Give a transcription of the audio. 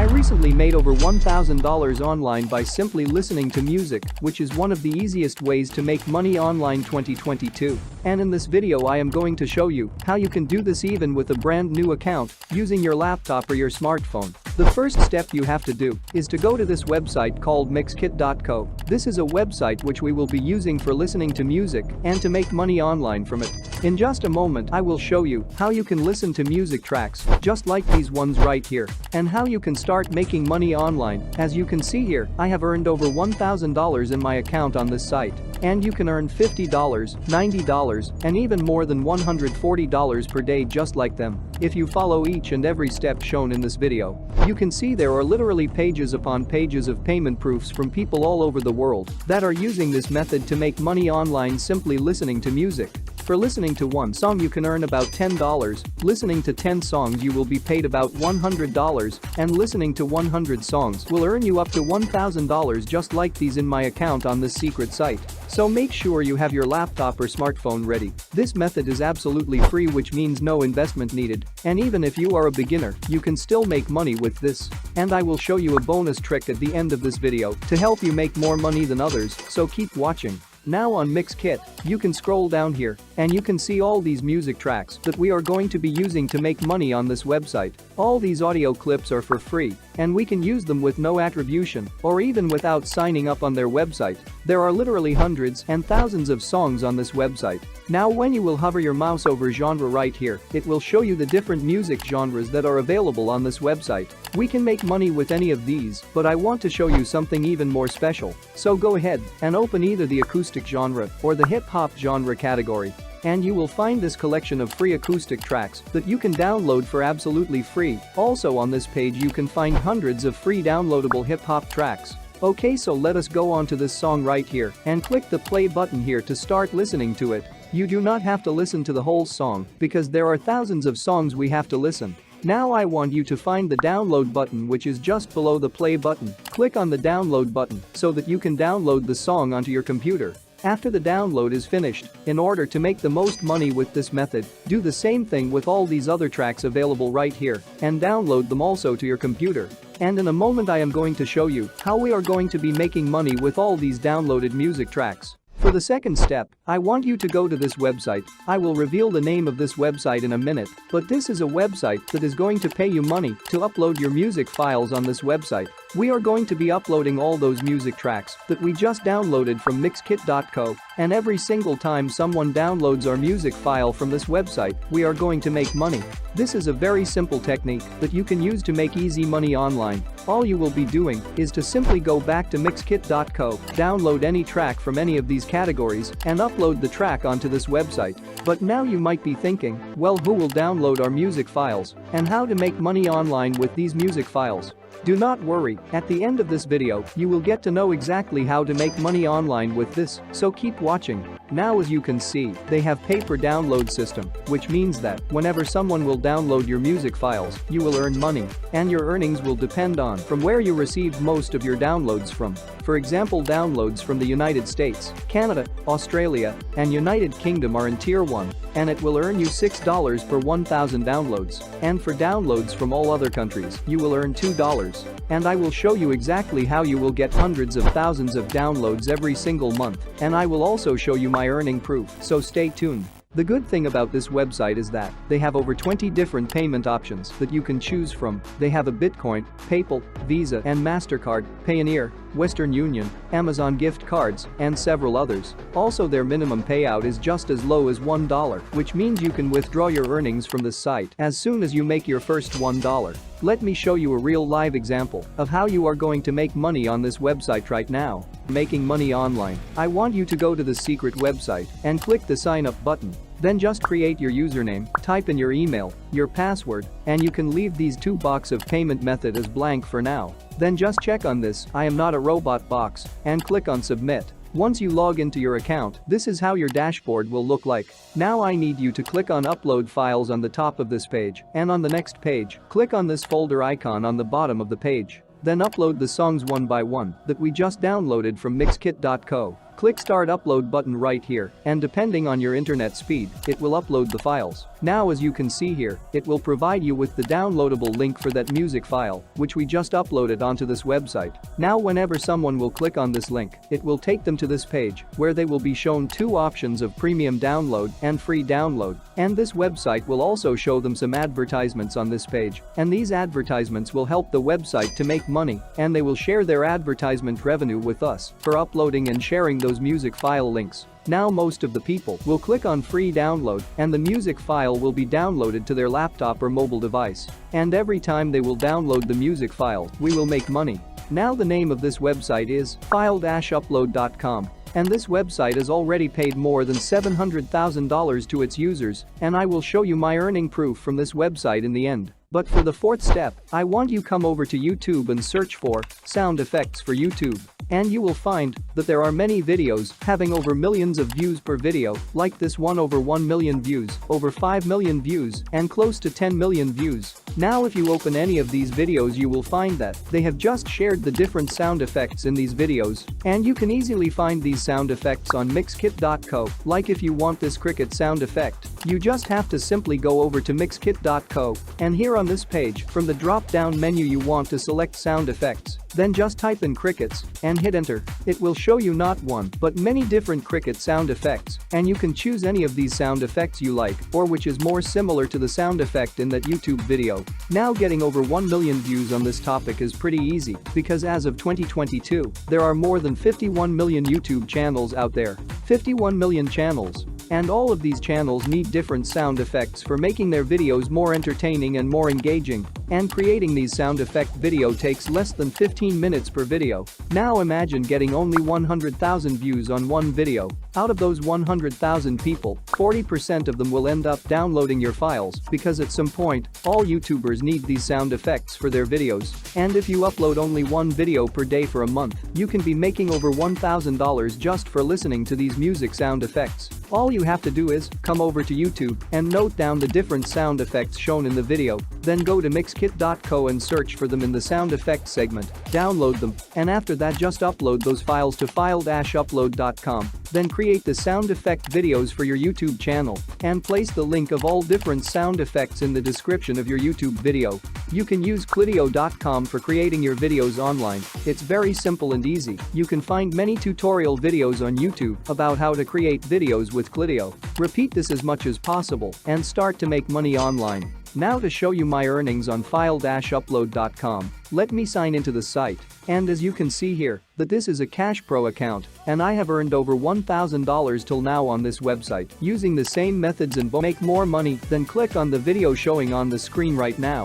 I recently made over $1,000 online by simply listening to music, which is one of the easiest ways to make money online 2022. And in this video I am going to show you how you can do this even with a brand new account using your laptop or your smartphone. The first step you have to do is to go to this website called mixkit.co. This is a website which we will be using for listening to music and to make money online from it. In just a moment I will show you how you can listen to music tracks just like these ones right here and how you can start making money online. As you can see here, I have earned over $1,000 in my account on this site. And you can earn $50, $90, and even more than $140 per day just like them if you follow each and every step shown in this video. You can see there are literally pages upon pages of payment proofs from people all over the world that are using this method to make money online simply listening to music. For listening to one song you can earn about $10, listening to 10 songs you will be paid about $100, and listening to 100 songs will earn you up to $1,000 just like these in my account on this secret site. So make sure you have your laptop or smartphone ready. This method is absolutely free, which means no investment needed, and even if you are a beginner, you can still make money with this. And I will show you a bonus trick at the end of this video to help you make more money than others, so keep watching. Now on Mixkit, you can scroll down here and you can see all these music tracks that we are going to be using to make money on this website. All these audio clips are for free and we can use them with no attribution or even without signing up on their website. There are literally hundreds and thousands of songs on this website. Now when you will hover your mouse over genre right here, it will show you the different music genres that are available on this website. We can make money with any of these, but I want to show you something even more special. So go ahead and open either the acoustic genre or the hip-hop genre category. And you will find this collection of free acoustic tracks that you can download for absolutely free. Also on this page you can find hundreds of free downloadable hip-hop tracks. Okay, so let us go on to this song right here and click the play button here to start listening to it. You do not have to listen to the whole song because there are thousands of songs we have to listen. Now I want you to find the download button which is just below the play button. Click on the download button so that you can download the song onto your computer. After the download is finished, in order to make the most money with this method, do the same thing with all these other tracks available right here and download them also to your computer. And in a moment I am going to show you how we are going to be making money with all these downloaded music tracks. For the second step, I want you to go to this website. I will reveal the name of this website in a minute, but this is a website that is going to pay you money to upload your music files on this website. We are going to be uploading all those music tracks that we just downloaded from mixkit.co, and every single time someone downloads our music file from this website, we are going to make money. This is a very simple technique that you can use to make easy money online. All you will be doing is to simply go back to mixkit.co, download any track from any of these categories, and upload the track onto this website. But now you might be thinking, well, who will download our music files and how to make money online with these music files? Do not worry, at the end of this video, you will get to know exactly how to make money online with this, so keep watching. Now as you can see, they have pay-per-download system, which means that whenever someone will download your music files, you will earn money, and your earnings will depend on from where you received most of your downloads from. For example, downloads from the United States, Canada, Australia, and United Kingdom are in Tier 1, and it will earn you $6 per 1,000 downloads. And for downloads from all other countries, you will earn $2. And I will show you exactly how you will get hundreds of thousands of downloads every single month, and I will also show you my earning proof, so stay tuned. The good thing about this website is that they have over 20 different payment options that you can choose from. They have a Bitcoin, PayPal, Visa and MasterCard, Payoneer, Western Union, Amazon gift cards, and several others. Also their minimum payout is just as low as $1, which means you can withdraw your earnings from the site as soon as you make your first $1. Let me show you a real live example of how you are going to make money on this website right now. Making money online. I want you to go to the secret website and click the sign up button. Then just create your username, type in your email, your password, and you can leave these two boxes of payment method as blank for now. Then just check on this "I am not a robot" box and click on submit. Once you log into your account, this is how your dashboard will look like. Now I need you to click on upload files on the top of this page, and on the next page, click on this folder icon on the bottom of the page. Then upload the songs one by one that we just downloaded from mixkit.co. Click Start Upload button right here, and depending on your internet speed, it will upload the files. Now as you can see here, it will provide you with the downloadable link for that music file, which we just uploaded onto this website. Now whenever someone will click on this link, it will take them to this page, where they will be shown two options of premium download and free download. And this website will also show them some advertisements on this page, and these advertisements will help the website to make money, and they will share their advertisement revenue with us for uploading and sharing those music file links. Now most of the people will click on free download and the music file will be downloaded to their laptop or mobile device. And every time they will download the music file, we will make money. Now the name of this website is file-upload.com. And this website has already paid more than $700,000 to its users, and I will show you my earning proof from this website in the end. But for the fourth step, I want you come over to YouTube and search for sound effects for YouTube. And you will find that there are many videos having over millions of views per video, like this one over 1 million views, over 5 million views, and close to 10 million views. Now if you open any of these videos you will find that they have just shared the different sound effects in these videos, and you can easily find these sound effects on mixkit.co. Like if you want this cricket sound effect, you just have to simply go over to mixkit.co, and here on this page, from the drop-down menu you want to select sound effects. Then just type in crickets and hit enter. It will show you not one, but many different cricket sound effects, and you can choose any of these sound effects you like or which is more similar to the sound effect in that YouTube video. Now getting over 1 million views on this topic is pretty easy because as of 2022, there are more than 51 million YouTube channels out there. 51 million channels. And all of these channels need different sound effects for making their videos more entertaining and more engaging. And creating these sound effect video takes less than 15 minutes per video. Now imagine getting only 100,000 views on one video. Out of those 100,000 people, 40% of them will end up downloading your files because at some point, all YouTubers need these sound effects for their videos. And if you upload only one video per day for a month, you can be making over $1,000 just for listening to these music sound effects. All you have to do is come over to YouTube and note down the different sound effects shown in the video, then go to mixkit.co and search for them in the sound effects segment, download them, and after that just upload those files to file-upload.com. Then create the sound effect videos for your YouTube channel and place the link of all different sound effects in the description of your YouTube video. You can use Clidio.com for creating your videos online. It's very simple and easy. You can find many tutorial videos on YouTube about how to create videos with Clidio. Repeat this as much as possible and start to make money online. Now to show you my earnings on file-upload.com, let me sign into the site. And as you can see here, that this is a CashPro account, and I have earned over $1,000 till now on this website. Using the same methods and make more money, then click on the video showing on the screen right now.